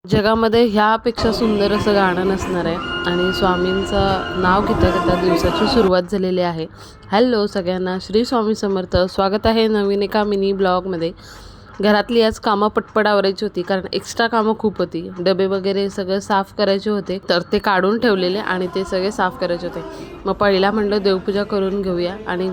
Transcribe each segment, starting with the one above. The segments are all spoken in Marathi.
जगामध्ये ह्यापेक्षा सुंदर असं गाणं नसणार आहे आणि स्वामींचं नाव घेता घेता दिवसाची सुरुवात झालेली आहे. हॅलो सगळ्यांना, श्री स्वामी समर्थ. स्वागत आहे नवीन एका मिनी ब्लॉगमध्ये. घरातली आज कामं पटपट आवरायची होती कारण एक्स्ट्रा कामं खूप होती. डबे वगैरे सगळं साफ करायचे होते, तर ते काढून ठेवलेले आणि ते सगळे साफ करायचे होते. मग पहिला म्हटलं देवपूजा करून घेऊया आणि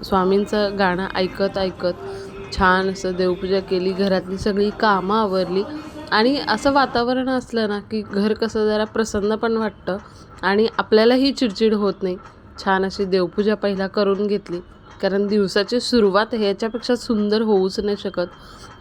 स्वामींचं गाणं ऐकत ऐकत छान असं देवपूजा केली. घरातली सगळी कामं आवरली आणि असं वातावरण असलं ना की घर कसं जरा प्रसन्न पण वाटतं आणि आपल्यालाही चिडचिड होत नाही. छान अशी देवपूजा पहिला करून घेतली कारण दिवसाची सुरुवात ह्याच्यापेक्षा सुंदर होऊच नाही शकत.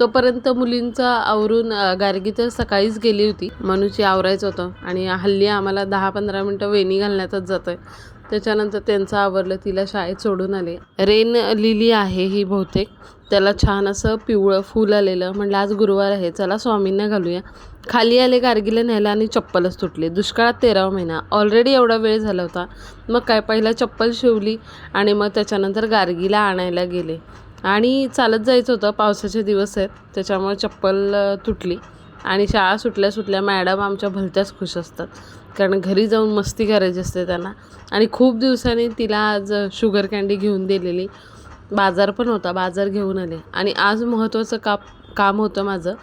तोपर्यंत मुलींचा आवरून गार्गी तर सकाळीच गेली होती, मनूची आवरायचं होतं आणि हल्ली आम्हाला 10-15 मिनटं वेणी घालण्यातच जातं आहे. त्याच्यानंतर त्यांचं आवरलं, तिला शाळेत सोडून आले. रेन लिली आहे ही बहुतेक, त्याला छान असं पिवळं फूल आलेलं. म्हटलं आज गुरुवार आहे, चला स्वामींना घालूया. खाली आले गार्गीला न्यायला आणि चप्पलच तुटली. दुष्काळात 13वा महिना, ऑलरेडी एवढा वेळ झाला होता. मग काय, पहिला चप्पल शिवली आणि मग त्याच्यानंतर गार्गीला आणायला गेले आणि चालत जायचं होतं. पावसाचे दिवस आहेत त्याच्यामुळे चप्पल तुटली आणि शाळा सुटल्या सुटल्या मॅडम आमच्या भलत्याच खुश असतात कारण घरी जाऊन मस्ती करायची असते त्यांना. आणि खूप दिवसांनी तिला आज शुगर कँडी घेऊन दिलेली. बाजार पण होता, बाजार घेऊन आले. आणि आज महत्त्वाचं काम होतं माझं,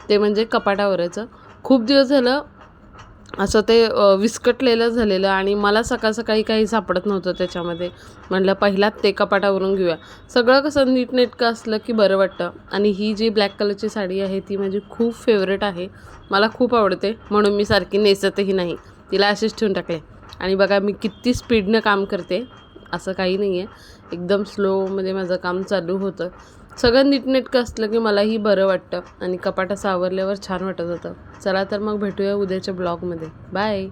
ते म्हणजे कपाट आवरायचं. खूप दिवस झालं असं ते विस्कटलेलं झालेलं आणि मला सकाळ सकाळी काही सापडत नव्हतं त्याच्यामध्ये. म्हटलं पहिलाच ते कपाट आवरून घेऊया. सगळं कसं नीटनेटकं असलं की बरं वाटतं. आणि ही जी ब्लॅक कलरची साडी आहे ती माझी खूप फेवरेट आहे, मला खूप आवडते म्हणून मी सारखी नेसतही नाही, तिला अशीच ठेवून टाकले. आणि बघा मी किती स्पीडनं काम करते, असं काही नाही आहे, एकदम स्लोमध्ये माझं काम चालू होतं. सगळं नीटनेटकं असलं की मलाही बरं वाटतं आणि कपाट असं आवरल्यावर छान वाटत होतं. चला तर मग भेटूया उद्याच्या ब्लॉगमध्ये. बाय.